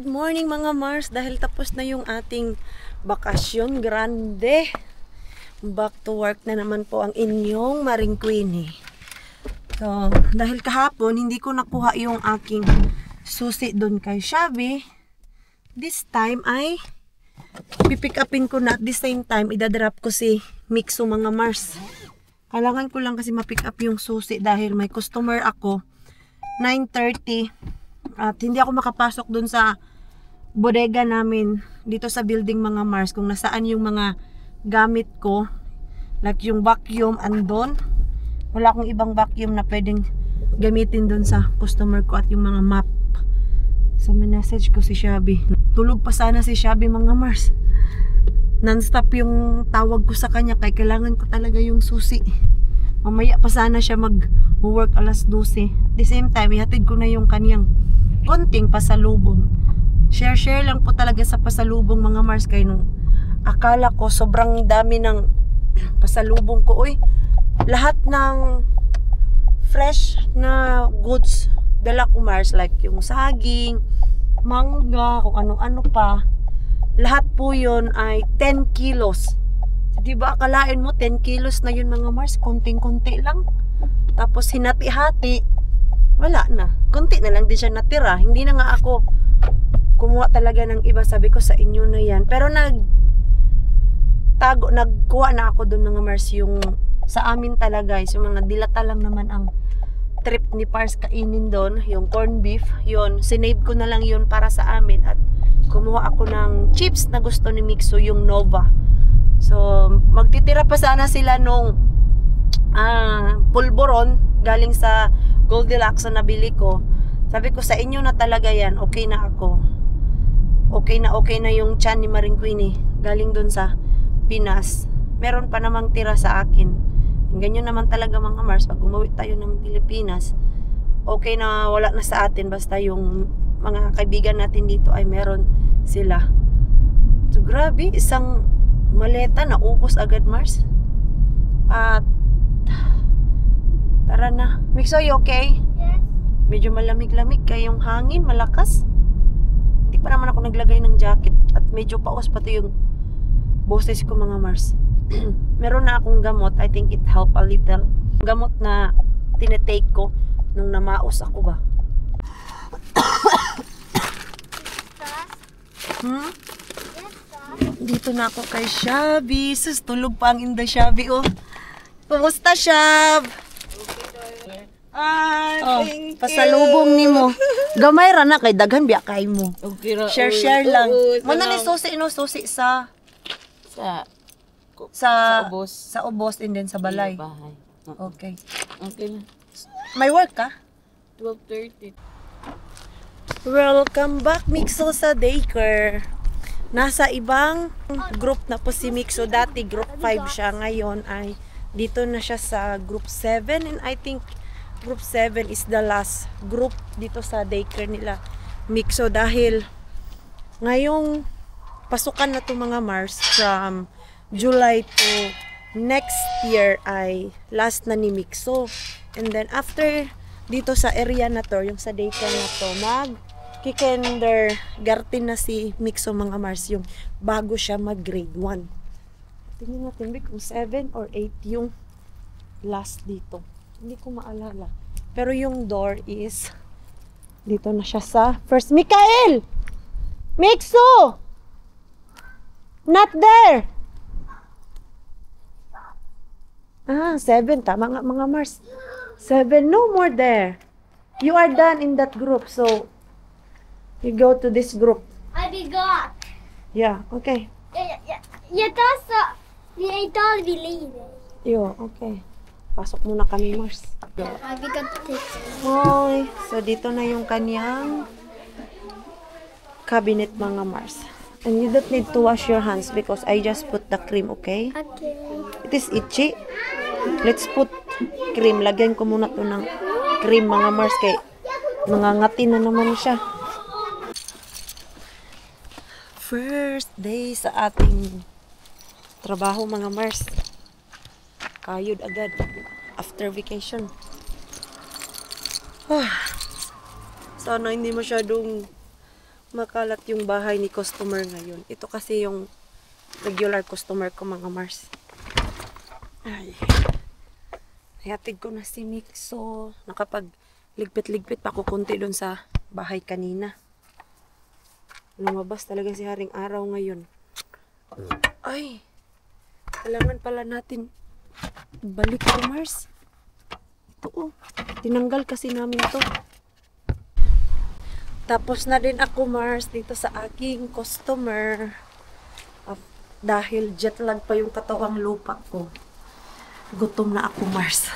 morning mga Mars, dahil tapos na yung ating bakasyon grande. Back to work na naman po ang inyong Maring Queenie. So, dahil kahapon hindi ko nakuha yung aking susi doon kay Shabby, this time ay pipick upin ko na at the same time idadrop ko si Mixo mga Mars. Kailangan ko lang kasi ma-pick up yung susi dahil may customer ako 9:30 at hindi ako makapasok dun sa bodega namin dito sa building mga Mars kung nasaan yung mga gamit ko, like yung vacuum andon. Wala akong ibang vacuum na pwedeng gamitin dun sa customer ko at yung mga map. So message ko si Shabby. Tulog pa sana si Shabby mga Mars. Non-stop yung tawag ko sa kanya kaya kailangan ko talaga yung susi. Mamaya pa sana siya mag-work alas 12. At the same time, ihatid ko na yung kaniyang konting pasalubong. Share lang po talaga sa pasalubong mga Mars. Kaya nung akala ko sobrang dami ng pasalubong ko. Uy, lahat ng fresh na goods dala ko Mars. Like yung saging, mangga, kung ano-ano pa. Lahat po yun ay 10 kilos. Diba akalain mo 10 kilos na yun mga Mars, konting-konti lang. Tapos hinati-hati, wala na. Konti na lang din siya natira. Hindi na nga ako kumuha talaga ng iba. Sabi ko sa inyo na yan. Pero nagkuha na ako doon mga Mars. Yung sa amin talaga guys, yung mga dilata lang naman ang trip ni Pars kainin doon. Yung corn beef, yun. Sinave ko na lang yun para sa amin. At kumuha ako ng chips na gusto ni Mixo, yung Nova. So, magtitira pa sana sila nung pulboron galing sa Goldilocks na nabili ko. Sabi ko sa inyo na talaga yan, okay na ako. Okay na yung tiyan ni Maring Queenie galing dun sa Pinas. Meron pa namang tira sa akin. Ganyan naman talaga mga Mars, pag umuwi tayo ng Pilipinas, okay na wala na sa atin, basta yung mga kaibigan natin dito ay meron sila. So, grabe, isang maleta na ubos agad Mars. At tara na. Mixo, you okay? Yes. Medyo malamig-lamig kaya yung hangin malakas. Hindi pa naman ako naglagay ng jacket at medyo paos pati yung boses ko mga Mars. Meron na akong gamot. I think it help a little. Gamot na tinetake ko nung namaos ako ba. Dito na ako kay Shabby. Sus, tulog pa ang inday Shabby, oh. Kumusta, Shab? Thank pasalubong ni mo. Gamay ra na kay daghan biya kay mo. Okay, Share lang. Muna ni susi no susi sa ubos. Sa ubos and then sa balay. Bahay. Okay. Okay na. May work ka? 12:30. Welcome back Mixo sa daycare. Nasa ibang group na po si Mixo. Dati group 5 siya. Ngayon ay dito na siya sa group 7. And I think group 7 is the last group dito sa daycare nila Mixo. Dahil ngayong pasukan na to mga Mars from July to next year ay last na ni Mixo. And then after dito sa area na to, yung sa daycare na to, kindergarten na si Mixo mga Mars, yung bago siya mag grade 1. Tingnan natin kung 7 or 8 yung last dito. Hindi ko maalala. Pero yung door is dito na siya sa first. Mikael! Mixo! Not there! 7. Tama nga mga Mars. 7. No more there. You are done in that group. So, you go to this group. I forgot. Yeah, okay. Jag tar så... Jag tar vi lever. Yo, okay. Pasok muna kami, Mars. I forgot to take some. Hoy. So, dito na yung kanyang cabinet, mga Mars. And you don't need to wash your hands because I just put the cream, okay? Okay. It is itchy. Let's put cream. Lagyan ko muna to ng cream, mga Mars. Kay nangangati na naman siya. First day sa ating trabaho mga Mars. Kayod agad after vacation. Sana hindi masyadong makalat yung bahay ni customer ngayon. Ito kasi yung regular customer ko, mga Mars. Ay. Hayatid ko na si Mixo. Nakapag-ligpit-ligpit pa ko kunti doon sa bahay kanina. Lumabas talaga si Haring Araw ngayon. Ay. Kailangan pala natin balik ko, Mars. Ito, oh. Tinanggal kasi namin to. Tapos na din ako, Mars, dito sa aking customer. Dahil jet lag pa yung katawang lupa ko. Gutom na ako, Mars.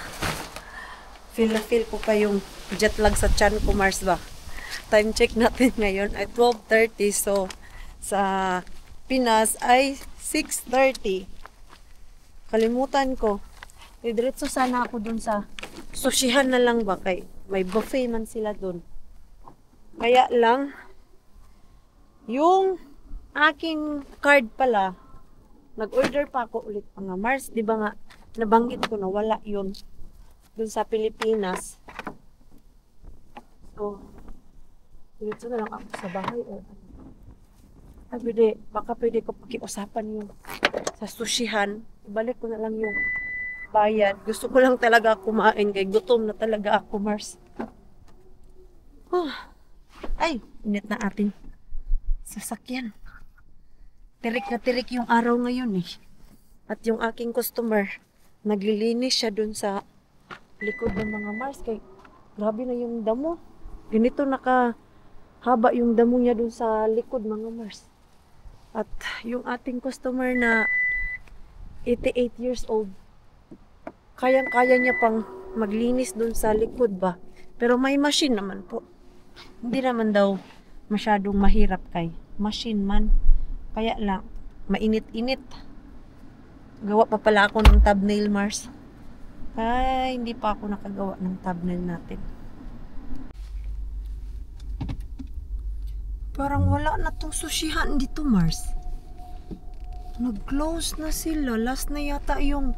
Feel na feel ko pa yung jet lag sa tiyan ko, Mars ba? Time check natin ngayon ay 12:30. So, sa Pinas ay 6:30. Kalimutan ko. Diretso sana ako dun sa sushihan na lang ba? Kay may buffet man sila dun. Kaya lang, yung aking card pala, nag-order pa ako ulit, mga Mars. Di ba nga, nabanggit ko na wala yun dun sa Pilipinas. So, diretso na lang ako sa bahay. Baka pwede ko pakiusapan yung sa sushihan. Ibalik ko na lang yung bayad. Gusto ko lang talaga kumain kay gutom na talaga ako, Mars. Ay, init na ating sasakyan. Tirik na tirik yung araw ngayon eh. At yung aking customer, naglilinis siya dun sa likod ng mga Mars. Kay grabe na yung damo. Ganito nakahaba yung damo niya dun sa likod, mga Mars. At yung ating customer na 88 years old, kayang-kaya niya pang maglinis dun sa likod ba. Pero may machine naman po. Hindi naman daw masyadong mahirap kay machine man. Kaya lang, mainit-init. Gawa pa pala ako ng thumbnail, Mars. Ay, hindi pa ako nakagawa ng thumbnail natin. Parang wala na tong sushihan dito, Mars. Nag-close na sila. Last na yata yung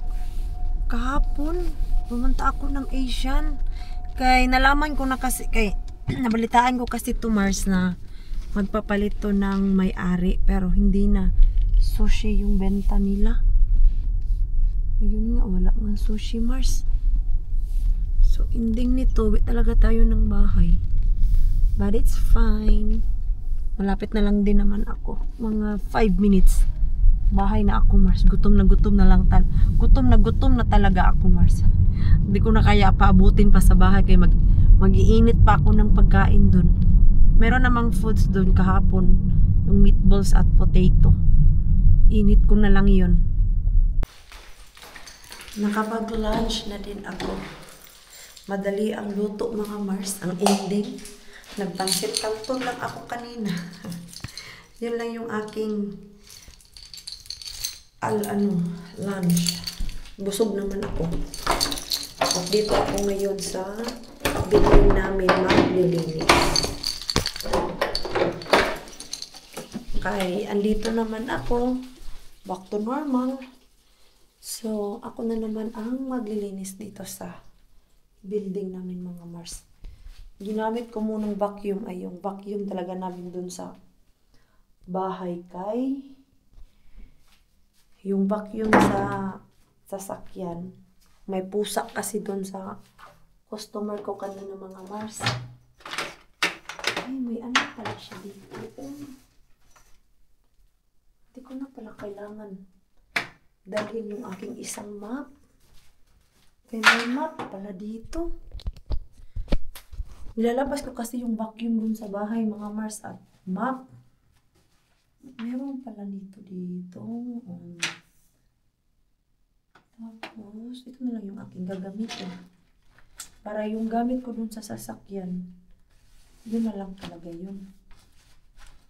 kahapon. Pumunta ako ng Asian. Kay nalaman ko na kasi, nabalitaan ko kasi to, Mars, na magpapalit to ng may-ari. Pero hindi na sushi yung benta nila. Ayun nga, wala nga sushi, Mars. So, ending nito, wait talaga tayo ng bahay. But it's fine. Malapit na lang din naman ako. Mga 5 minutes. Bahay na ako, Mars. Gutom na lang gutom na talaga ako, Mars. Hindi ko na kaya paabutin pa sa bahay kaya mag-iinit pa ako ng pagkain dun. Meron namang foods dun kahapon. Yung meatballs at potato. Init ko na lang yun. Nakapag-lunch na din ako. Madali ang luto, mga Mars. Ang ending, nagpansit kanton lang ako kanina. Yun lang yung aking lunch. Busog naman ako. At dito ako ngayon sa building namin maglilinis. Kaya andito naman ako. Back to normal. So, ako na naman ang maglilinis dito sa building namin, mga Mars. Ginamit ko munang vacuum ay yung vacuum talaga namin dun sa bahay kay yung vacuum sa sasakyan. May pusa kasi dun sa customer ko kanina, mga Mars. Ay, may ano pala siya dito. Hindi ko na pala kailangan dalhin yung aking isang map. Kaya may map pala dito. Nilalabas ko kasi yung vacuum dun sa bahay, mga Mars, at map. Meron pala dito. Tapos, ito na lang yung aking gagamitin. Para yung gamit ko dun sa sasakyan, doon na lang talaga yun.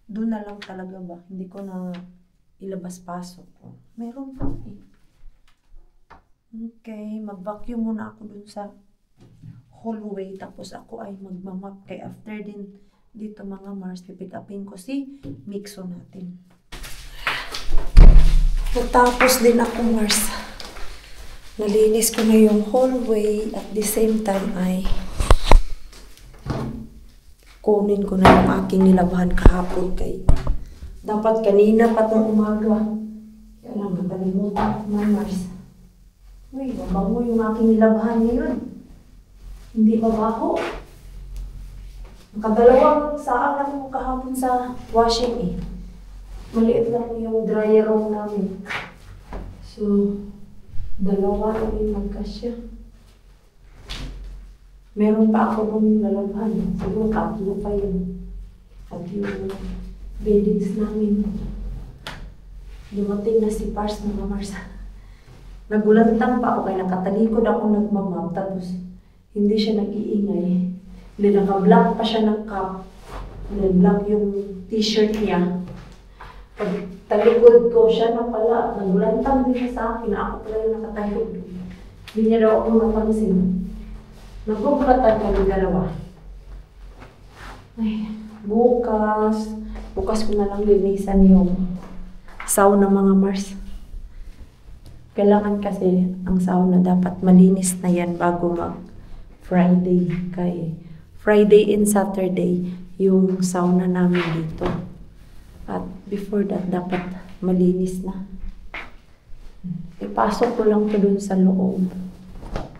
Doon na lang talaga ba? Hindi ko na ilabas-pasok. Meron pa eh. Okay, mag-vacuum muna ako dun sa hallway. Tapos ako ay magmamap. Kay after din dito, mga Mars, pipick upin ko si Mixo natin. Tapos din ako, Mars. Nalinis ko na yung hallway. At the same time ay kunin ko na yung aking nilabahan kahapon kay dapat kanina pa tong umaga. Kaya lang, matalimutan ko na, Mars. Uy, mabango yung aking nilabahan ngayon. Hindi mabaho. Nakadalawang saan lang ako kahapon sa washing eh. Maliit lang yung dryer room namin. So, dalawa lang yung magkasya. Meron pa ako nung lalabhan. Siguro tatlo pa yun. At yung beddings namin. Dumating na si Pars mga Mars. Nagulantang pa ako kaya nakatalikod ako nagmamap. Tapos hindi siya nag-iingay. Hindi naka-black pa siya ng cup. Hindi black yung t-shirt niya. Pag talikod ko siya na pala. Nagulantang din siya sa akin na ako pala yung nakatalikod. Hindi niya daw ako napansin. Nagugulatan kami dalawa. Ay, bukas ko na lang linisan yung sauna mga Mars. Kailangan kasi ang sauna dapat malinis na yan bago mag Friday. Kay Friday and Saturday yung sauna namin dito. At before that dapat malinis na. Ipasok ko lang to dun sa loob.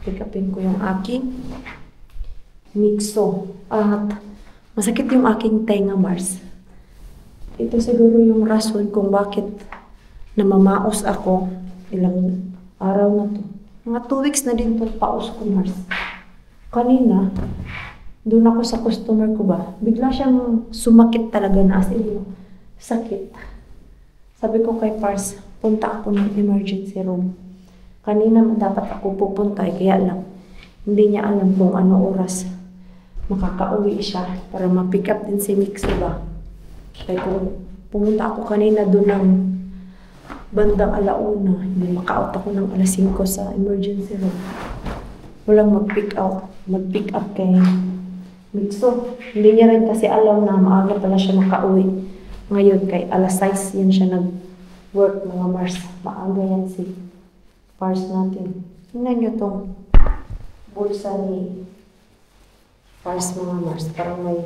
Pick upin ko yung aking mixo. At masakit yung aking tenga, Mars. Ito siguro yung rason kung bakit namamaos ako. Ilang araw na to. Mga 2 weeks na din itong paos ko, Mars. Kanina, doon ako sa customer ko ba, bigla siyang sumakit talaga na as in yung sakit. Sabi ko kay Pars, punta ako ng emergency room. Kanina dapat ako pupunta, kaya lang hindi niya alam kung ano oras makakauwi siya para ma-pick up din si Mixo ba. Kaya kung pumunta ako kanina doon ng bandang 1:00, hindi maka-out ako ng 5:00 sa emergency room. Walang mag-pick up kay Mixo. Hindi niya rin kasi alam na maaga pala siya makauwi. Ngayon kay 6:00 yan siya nag-work mga Mars. Maaga yan si Pars natin. Tingnan nyo tong bulsa ni Pars mga Mars. Parang may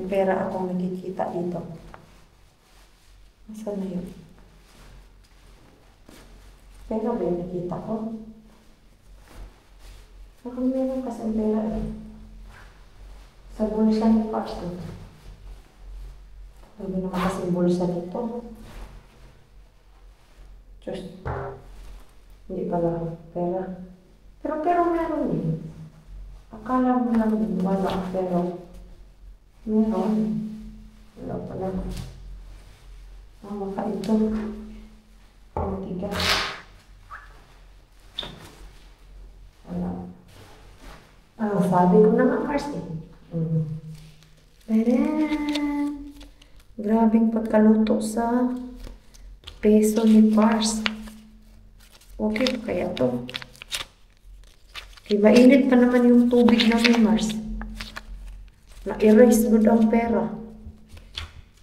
pera akong nakikita dito. Nasaan na yun? Pera ba yung nakita ko? Parang meron kasing pera eh. Sa bulsa ni Pars dito. Sabi naman kasing bulsa nito. Diyos. Hindi pala pera. Pero meron eh. Akala mo lang wala, pero meron. Wala pala. Maka ito. Ang tiga. Wala. Sabi ko na nga Mars eh. Taran! Grabing pagkaluto sa peso ni Pars. Okay ba kaya to? Kaya mainit pa naman yung tubig namin, Mars. Na-erase good ang pera.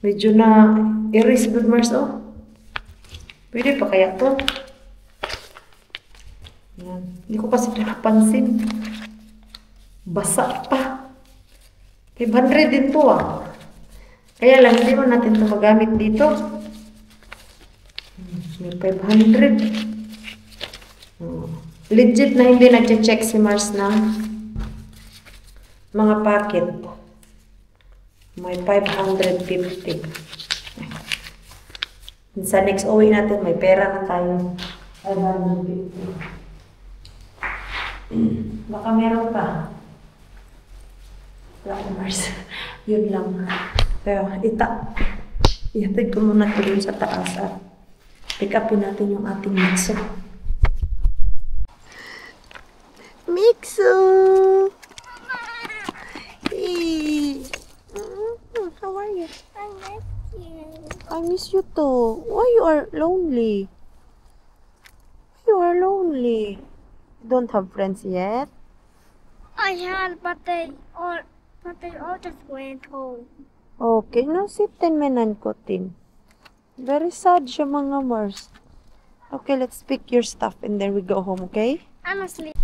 Medyo na-erase good, Mars, oh. Pwede pa kaya to? Yan. Hindi ko kasi napansin. Basa pa. 500 din to, ah. Kaya lang, hindi mo natin ito magamit dito. May 500. Legit na hindi nag-check si Mars na mga packet. May 550. Sa next uwi natin, may pera na tayo. 550. Baka meron pa. Wala ko, Mars. Yun lang. Pero ihatid ko muna ito dun sa taas at pick upin natin yung ating mixo. Mixo! Hey! How are you? I miss you. I miss you too. Why you are lonely? You are lonely. You don't have friends yet? I had, but they all just went home. Okay, no sitin menan ko tin. Very sad siya mga Mars. Okay, let's pick your stuff and then we go home, okay? I'm asleep.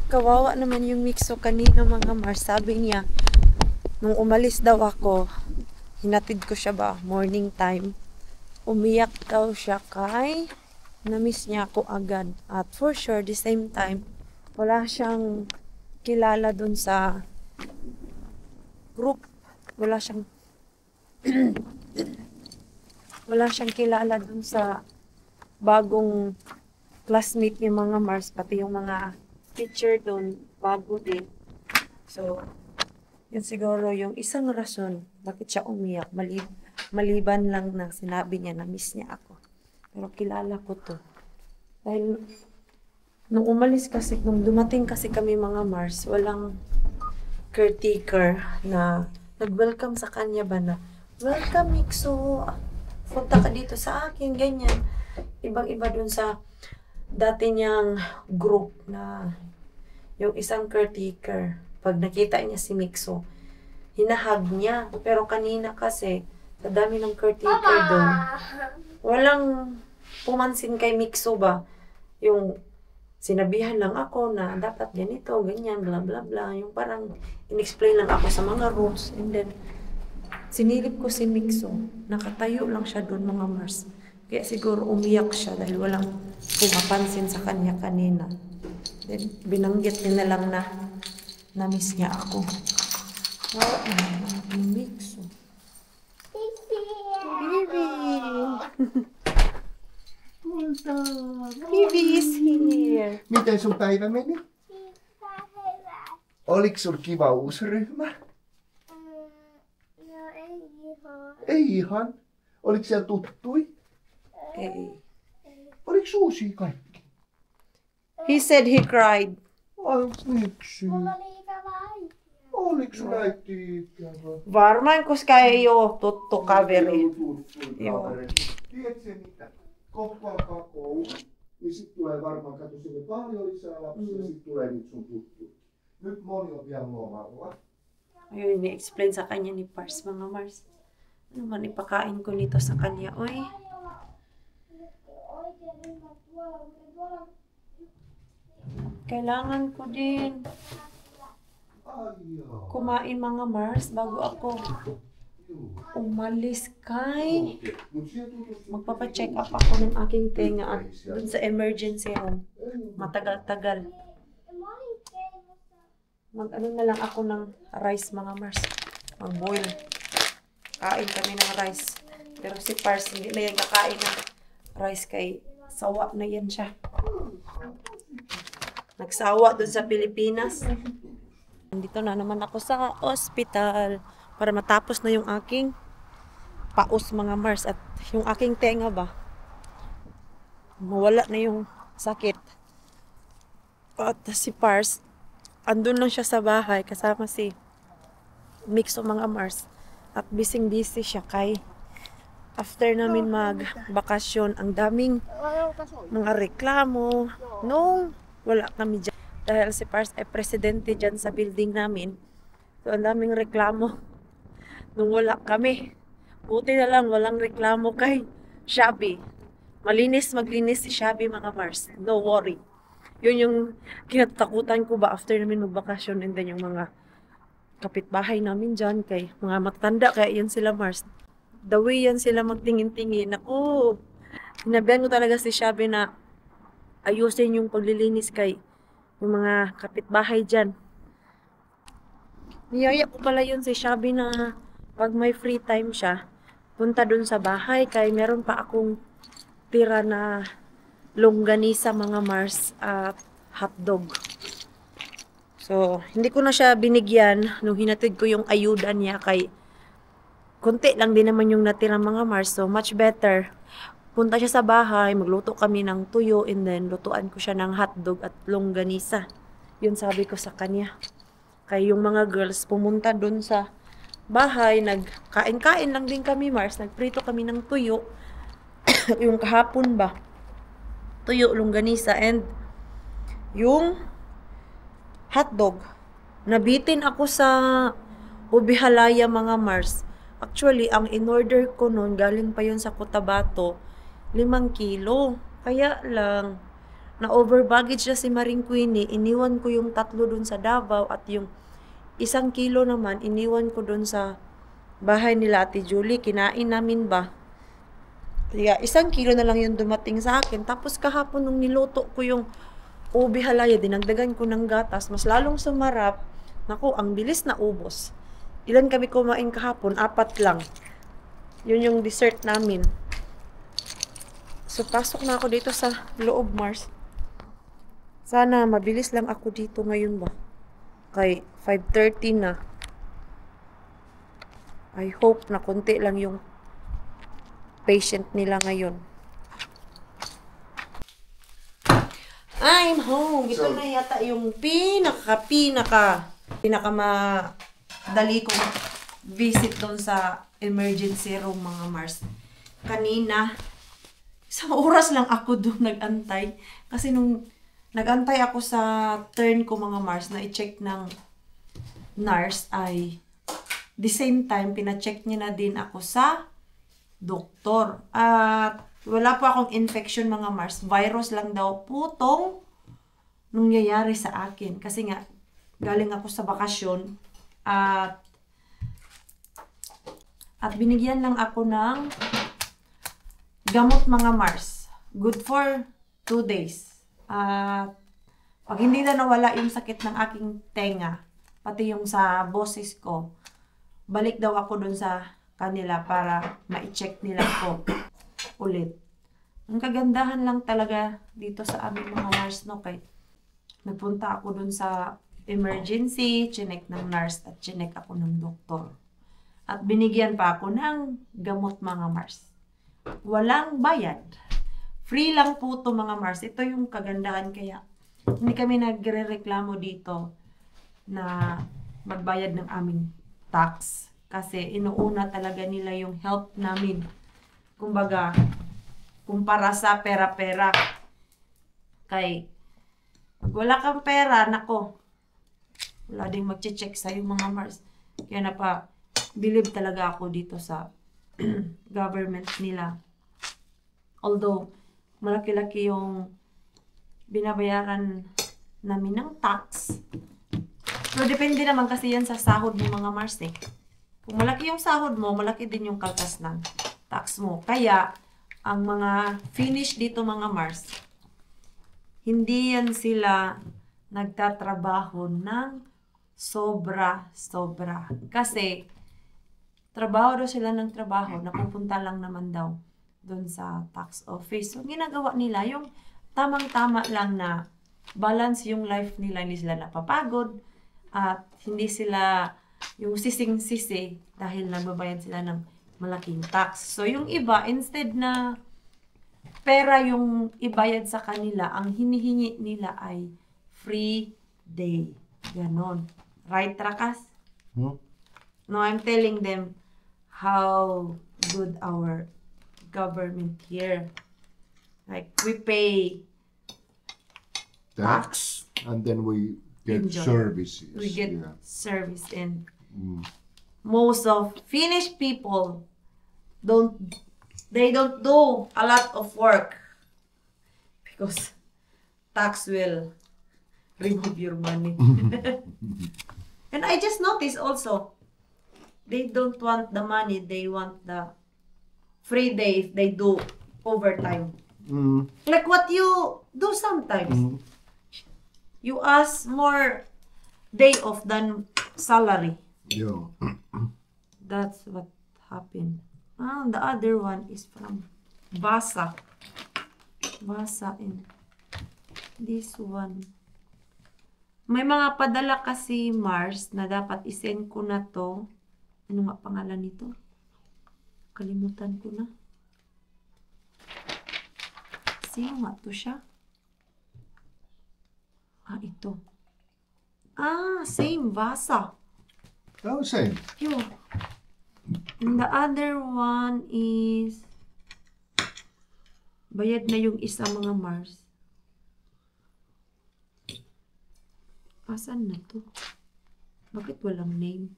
Kawawa naman yung Mixo kanina mga Mars. Sabi niya, Nung umalis daw ako, hinatid ko siya ba, morning time. Umiyak daw siya kay na-miss niya ako agad. At for sure, the same time, wala siyang kilala dun sa group. Wala siyang wala siyang kilala dun sa bagong classmate ni mga Mars, pati yung mga teacher dun, bago din. So, yun siguro yung isang rason bakit siya umiyak. Maliban lang na sinabi niya na miss niya ako. Pero kilala ko to. Dahil nung umalis kasi, nung dumating kasi kami mga Mars, walang caretaker na nag-welcome sa kanya ba na, welcome Mikso, punta ka dito sa akin, ganyan. Ibang-iba dun sa dati niyang group na yung isang caretaker. Pag nakita niya si Mikso, hinahag niya. Pero kanina kasi, sa dami ng caretaker doon, walang pumansin kay Mikso ba. Yung sinabihan lang ako na dapat ganito, ganyan, bla bla bla. Yung parang in-explain lang ako sa mga rules. And then, sinilip ko si Mikso. Nakatayo lang siya doon mga Mars. Kaya siguro umiyak siya dahil walang pumapansin sa kanya kanina. Then, binanggit niya na lang na na-miss niya ako. Oh, Mikso. Baby! Baby is here. Miten sun päivä meni? Oliko sul kiva uusi ryhmä? No ei ihan. Ei ihan. Oliko siellä tuttui? Okay. Oliko uusia kaikki? He said he cried. Ai miksi? Mulla oli ikävä äiti. Oliko sun äiti ikävä? Varmaan, koska ei ole tuttu kaveri. Joo. Tiedätkö mitä? Kohta alkaa koulu, niin sit tulee varmaan, kato sinne paljon lisää lapsia, sit tulee nyt sun tuttu. Nyt moni on vielä lomalla. Ayun, ni-explain sa kanya ni Pars, mga Mars. Ano man ipakain ko nito sa kanya? Oy, Oikein ryhmät tuolla, mutta tuolla kailangan ko din Ai joo. kumain mga Mars bago ako umalis kay. Mut siellä tutustu. Magpapacheck up ako ng aking tenga at dun sa emergency room. Matagal-tagal. Mag-ano na lang ako ng rice mga Mars. Mag-boil. Kain kami ng rice. Pero si Pars hindi na yan kakain ng rice kay sawa na yan siya. Nagsawa dun sa Pilipinas. Nandito na naman ako sa ospital para matapos na yung aking paus mga Mars at yung aking tenga ba. Mawala na yung sakit. At si Pars, andun lang siya sa bahay kasama si Mikso mga Mars. At busy siya kay after namin magbakasyon, ang daming mga reklamo nung wala kami dyan. Dahil si Pars ay presidente dyan sa building namin. So, ang daming reklamo nung wala kami. Buti na lang, walang reklamo kay Shabby. Maglinis si Shabby mga Mars. No worry. Yun yung kinatakutan ko ba after namin magbakasyon, and then yung mga kapitbahay namin dyan kay mga matanda, kaya yun sila Mars. The way yan sila magtingin-tingin. Ako, sinabihan ko talaga si Shabby na ayusin yung paglilinis kay yung mga kapitbahay dyan. Niyaya ko pala yun si Shabby na pag may free time siya, punta dun sa bahay kay meron pa akong tira na longganisa mga Mars at hotdog. So, hindi ko na siya binigyan nung hinatid ko yung ayuda niya kay konti lang din naman yung natira mga Mars. So, much better. Punta siya sa bahay, magluto kami ng tuyo, and then lutuan ko siya ng hotdog at longganisa. Yun sabi ko sa kanya. Kaya yung mga girls pumunta dun sa bahay, nagkain-kain lang din kami Mars. Nagprito kami ng tuyo. Yung kahapon ba? Tuyo, longganisa, and yung hotdog. Nabitin ako sa Ubihalaya mga Mars. Actually, ang in-order ko noon, galing pa yun sa Cotabato, 5 kilo. Kaya lang, na-over baggage na si Maring Queenie, iniwan ko yung 3 dun sa Davao at yung 1 kilo naman, iniwan ko doon sa bahay nila Ate Julie. Kinain namin ba? Kaya 1 kilo na lang yung dumating sa akin. Tapos kahapon nung niluto ko yung ube halaya, dinagdagan ko ng gatas, mas lalong sumarap. Naku, ang bilis na ubos. Ilan kami kumain kahapon? 4 lang. Yun yung dessert namin. So, pasok na ako dito sa loob, Mars. Sana mabilis lang ako dito ngayon ba? Kay 5:30 na. I hope na konti lang yung patient nila ngayon. I'm home. Ito na yata yung pinakamadali kong visit doon sa emergency room, mga Mars. Kanina, 1 oras lang ako doon nag-antay. Kasi nung nag-antay ako sa turn ko, mga Mars, na i-check ng nurse, ay the same time, pina-check niya na din ako sa doktor. At wala pa akong infection, mga Mars. Virus lang daw po tong nangyayari sa akin. Kasi nga, galing ako sa bakasyon at binigyan lang ako ng gamot, mga Mars. Good for 2 days. At pag hindi na nawala yung sakit ng aking tenga, pati yung sa boses ko, balik daw ako dun sa kanila para ma-check nila ko ulit. Ang kagandahan lang talaga dito sa aming mga Mars, no, kay nagpunta ako dun sa emergency, chinek ng nurse at chinek ako ng doktor. At binigyan pa ako ng gamot, mga Mars. Walang bayad. Free lang po to, mga Mars. Ito yung kagandahan, kaya hindi kami nagre-reklamo dito na magbayad ng aming tax. Kasi inuuna talaga nila yung health namin. Kumbaga, kumpara sa pera-pera. Kay, pag wala kang pera, nako, wala ding mag-check sa'yo, mga Mars. Kaya believe talaga ako dito sa government nila. Although, malaki-laki yung binabayaran namin ng tax. So, depende naman kasi yan sa sahod ng mga Mars, eh. Kung malaki yung sahod mo, malaki din yung kaltas ng tax mo. Kaya, ang mga finish dito, mga Mars, hindi yan sila nagtatrabaho ng sobra-sobra. Kasi, trabaho daw sila ng trabaho, napupunta lang naman daw doon sa tax office. So, ginagawa nila yung tamang-tama lang na balance yung life nila. Hindi sila napapagod at hindi sila yung sising-sisi dahil nagbabayad sila ng malaking tax. So, yung iba, instead na pera yung ibayad sa kanila, ang hinihingi nila ay free day. Ganon. Right, Rakas? Hmm? No, I'm telling them how good our government here. Like, we pay Tax, and then we get Enjoy. services. We get Yeah. service, and Mm. most of Finnish people don't do a lot of work because tax will remove your money. And I just noticed also, they don't want the money, they want the free day if they do overtime. Mm. Like what you do sometimes. Mm. You ask more day off than salary. Yeah. That's what happened. The other one is from Vasa. Vasa, and this one. May mga padala kasi, Mars, na dapat isend ko na to. Ano nga pangalan nito? Kalimutan ko na. Sino nga to siya? Ito. Same, Vasa. Oh, same. Yun. And the other one is bayad na yung isa, mga Mars. Asan na to? Bakit walang name?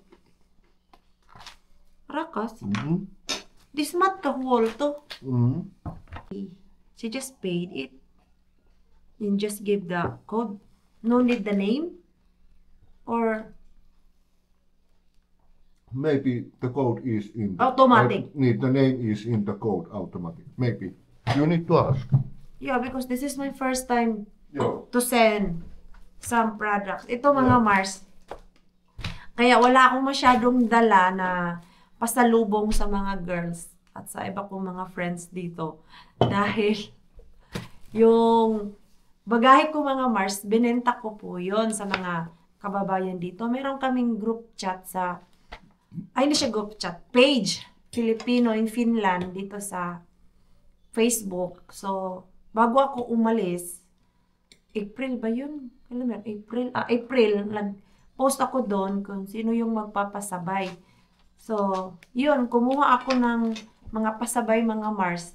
Rakas? Mm-hmm. This month kahul to. Mm-hmm. She just paid it. And just give the code. No need the name? Or Maybe the code is in the Automatic. The name is in the code automatic. Maybe. You need to ask. Yeah, because this is my first time Joo. to send some products. Ito mga Mars. Kaya wala akong masyadong dala na pasalubong sa mga girls at sa iba kong mga friends dito. Dahil yung bagahe ko mga Mars, binenta ko po yon sa mga kababayan dito. Meron kaming group chat hindi siya group chat, page, Filipino in Finland dito sa Facebook. So, bago ako umalis, April ba yun? Alam mo, April, nag-post ako doon kung sino yung magpapasabay. So, yun, kumuha ako ng mga pasabay mga Mars.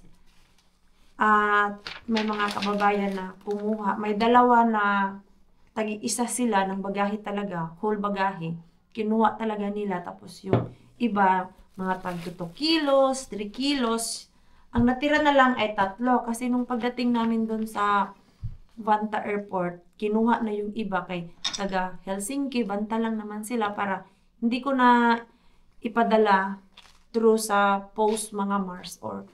At may mga kababayan na kumuha. May dalawa na tagi-isa sila ng bagahe talaga, whole bagahe. Kinuha talaga nila. Tapos yung iba, mga tag 2 kilos, 3 kilos. Ang natira na lang ay 3. Kasi nung pagdating namin doon sa Vantaa Airport, kinuha na yung iba kay taga Helsinki. Banta lang naman sila para hindi ko na ipadala through sa post mga Mars or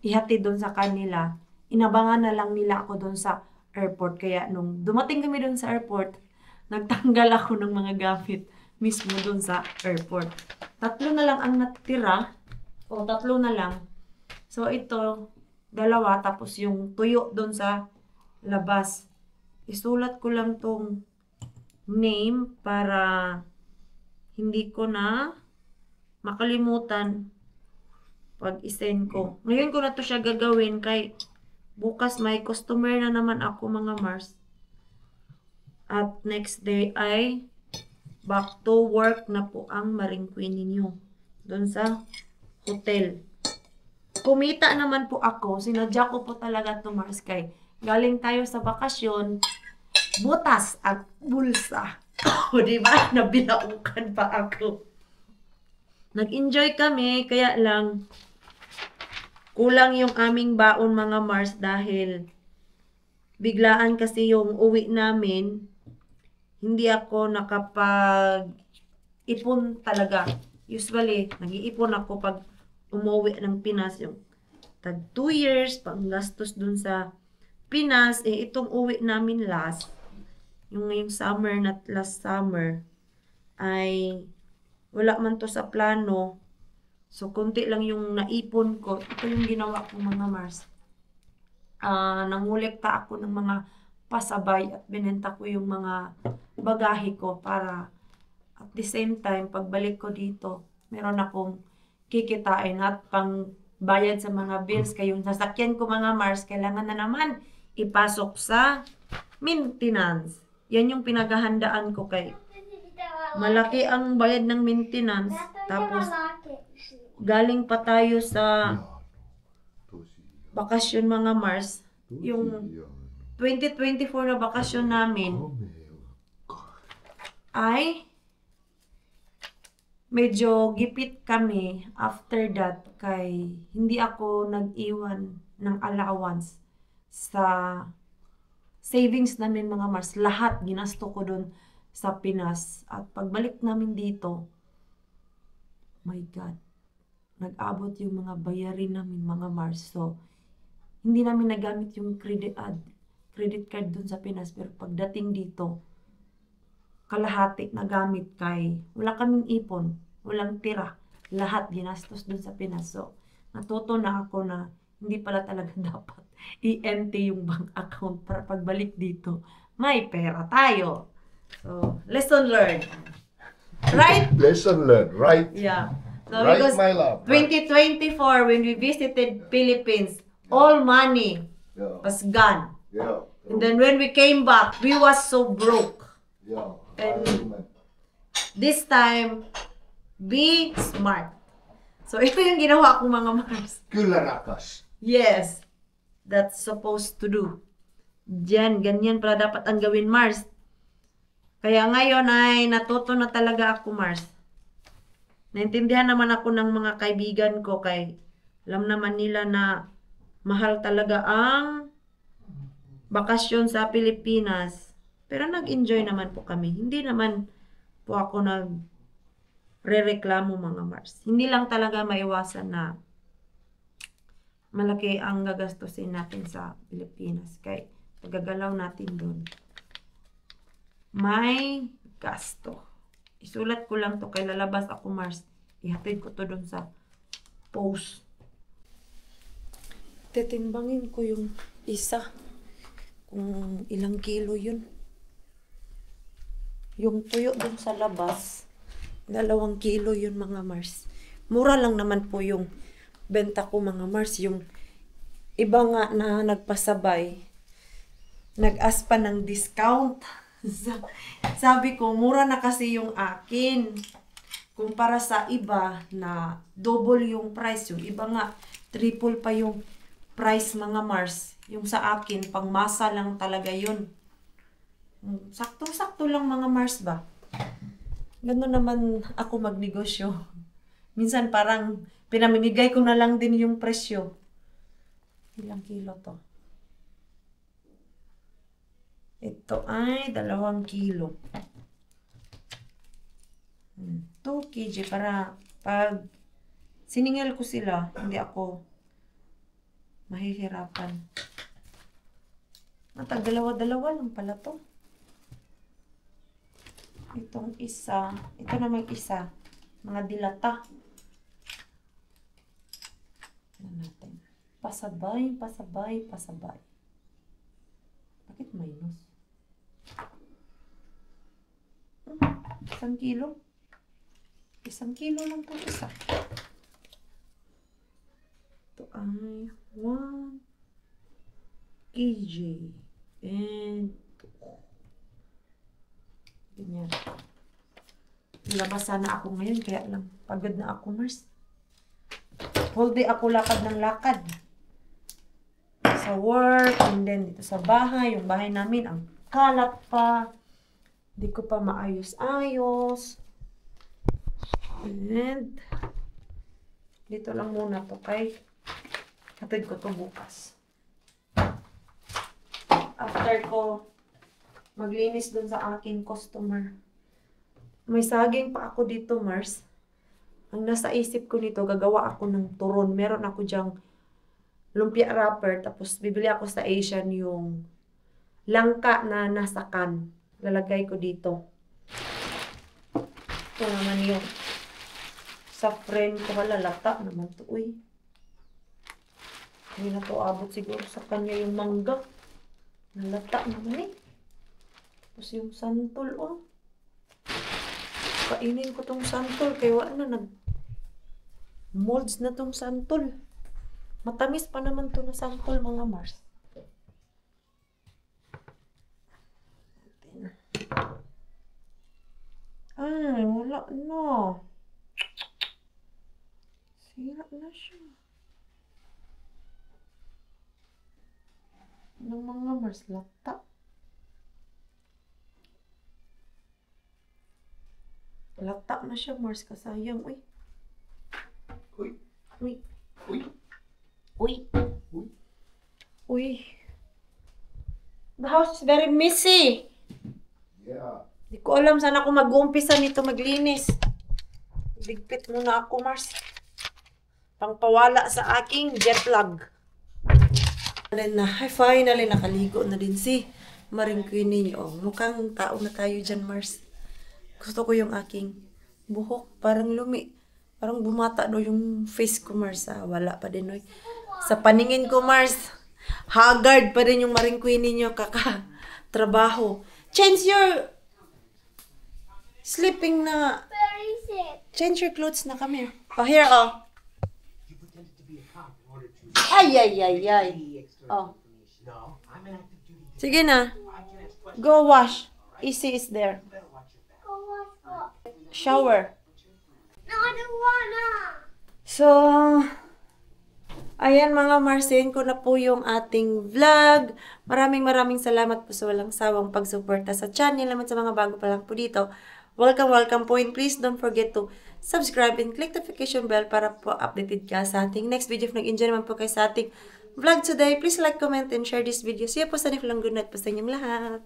ihatid doon sa kanila. Inabangan na lang nila ako doon sa airport. Kaya nung dumating kami doon sa airport, nagtanggal ako ng mga gamit mismo doon sa airport. 3 na lang ang natira. O 3 na lang. So ito, 2 tapos yung tuyo doon sa labas. Isulat ko lang tong name para hindi ko na makalimutan pag isend ko. Ngayon ko na to siya gagawin kay bukas may customer na naman ako mga Mars. At next day ay back to work na po ang Maring Queen ninyo. Doon sa hotel. Kumita naman po ako. Sinadya ko po talaga to Mars kay galing tayo sa bakasyon. Butas at bulsa. O diba? Nabilaukan pa ako. Nag-enjoy kami, kaya lang kulang yung aming baon mga Mars dahil biglaan kasi yung uwi namin. Hindi ako nakapag-ipon talaga. Usually, nag-iipon ako pag umuwi ng Pinas. Yung tag 2 years, pang gastos dun sa Pinas. Itong uwi namin yung ngayong summer na last summer, ay wala man to sa plano. So, konti lang yung naipon ko. Ito yung ginawa ko mga Mars. Nangulekta ako ng mga pasabay at binenta ko yung mga bagahe ko para at the same time, pagbalik ko dito, meron akong kikitain at pang bayad sa mga bills. Kayong sasakyan ko mga Mars, kailangan na naman ipasok sa maintenance. Yan yung pinaghahandaan ko kay malaki ang bayad ng maintenance. Tapos, galing pa tayo sa bakasyon mga Mars. Yung 2024 na bakasyon namin ay medyo gipit kami after that kay hindi ako nag-iwan ng allowance sa savings namin mga Mars. Lahat ginasto ko doon sa Pinas. At pagbalik namin dito, my God, nag-abot yung mga bayarin namin mga Mars. So, hindi namin nagamit yung credit card doon sa Pinas. Pero pagdating dito, kalahati nagamit kay wala kaming ipon, walang tira. Lahat ginastos doon sa Pinas. So, natuto na ako na hindi pala talaga dapat i-empty yung bank account para pagbalik dito, may pera tayo. So, lesson learned. Right? Lesson learned, right? Yeah. So, Right, because my love. 2024, when we visited Philippines, all money Yeah. was gone. Yeah. And then when we came back, we was so broke. Yeah. And this time, be smart. So, ito yung ginawa kong mga Mars. Kyllä rakas. Yes, that's supposed to do. Ganyan pala dapat ang gawin, Mars. Kaya ngayon ay natuto na talaga ako, Mars. Naintindihan naman ako ng mga kaibigan ko kay alam naman nila na mahal talaga ang bakasyon sa Pilipinas. Pero nag-enjoy naman po kami. Hindi naman po ako rereklamo mga Mars. Hindi lang talaga maiwasan na malaki ang gagastusin natin sa Pilipinas. Kaya pagagalaw natin doon. May gasto. Isulat ko lang to kay lalabas ako Mars. Ihatid ko to doon sa post. Titimbangin ko yung isa. Kung ilang kilo yun. Yung tuyo doon sa labas. 2 kilo yun mga Mars. Mura lang naman po yung benta ko mga Mars. Yung iba nga na nagpasabay. Nag-ask pa ng discount. Sabi ko, mura na kasi yung akin. Kumpara sa iba na double yung price. Yung iba nga, triple pa yung price mga Mars. Yung sa akin, pang masa lang talaga yun. Sakto-sakto lang mga Mars ba? Gano'n naman ako magnegosyo. Minsan parang pinamimigay ko na lang din yung presyo. Ilang kilo to? Ito ay 2 kilo. 2 kg para pag siningil ko sila, hindi ako mahihirapan. Matag 2 lang pala to. Itong isa, ito naman isa, mga dilata. Ano natin? Pasabay. Bakit minus? 1 kilo? 1 kilo lang po isa. Ito ay 1 kg. And ganyan. Labas sana ako ngayon, kaya lang pagod na ako, Mars. Whole day ako lakad ng lakad. Sa work, and then dito sa bahay. Yung bahay namin, ang kalat pa. Hindi ko pa maayos-ayos. And dito lang muna to kay hatid ko to bukas. After ko maglinis dun sa aking customer. May saging pa ako dito, Mars. Ang nasa isip ko nito, gagawa ako ng turon. Meron ako dyang lumpia wrapper. Tapos bibili ako sa Asian yung langka na nasa can. Lalagay ko dito. Ito naman yung sa friend ko. Lalata naman to. Uy. Hindi na to abot siguro sa kanya yung mangga. Nalata naman eh. Tapos yung santol, oh. Kainin ko tong santol. Kaya wala na, nag-molds na tong santol. Matamis pa naman to na santol, mga Mars. Ay, wala na. Sira na siya. Ng mga Mars, lata. Lata na siya, Mars, kasayang. Uy. Uy. Uy. Uy. Uy. Uy. Uy. The house is very messy. Yeah. Di ko alam saan ako mag-uumpisa nito maglinis. Ligpit muna ako, Mars. Pangpawala sa aking jet lag. Finally, nakaligo na din si Maring Queenie. Oh, mukhang tao na tayo dyan, Mars. Gusto ko yung aking buhok. Parang lumi. Parang bumata do yung face ko, Mars. Ah, wala pa din, oy. Sa paningin ko, Mars, haggard pa din yung Maring Queenie nyo kaka-trabaho. Change your sleeping na. Very sick. Change your clothes na, come here. Oh, here, oh. Ay. Oh. Sige na. Go wash. Easy is there. Shower. No, I don't wanna. So, ayan mga Marsen ko na po yung ating vlog. Maraming salamat po sa walang sawang pagsuporta sa channel. Naman sa mga bago pa lang po dito. Welcome po, and please don't forget to subscribe and click the notification bell para po updated ka sa ating next video. If nag-enjoy naman po kayo sa ating vlog today, please like, comment, and share this video. See you po sa next vlog. Good night po sa inyong lahat.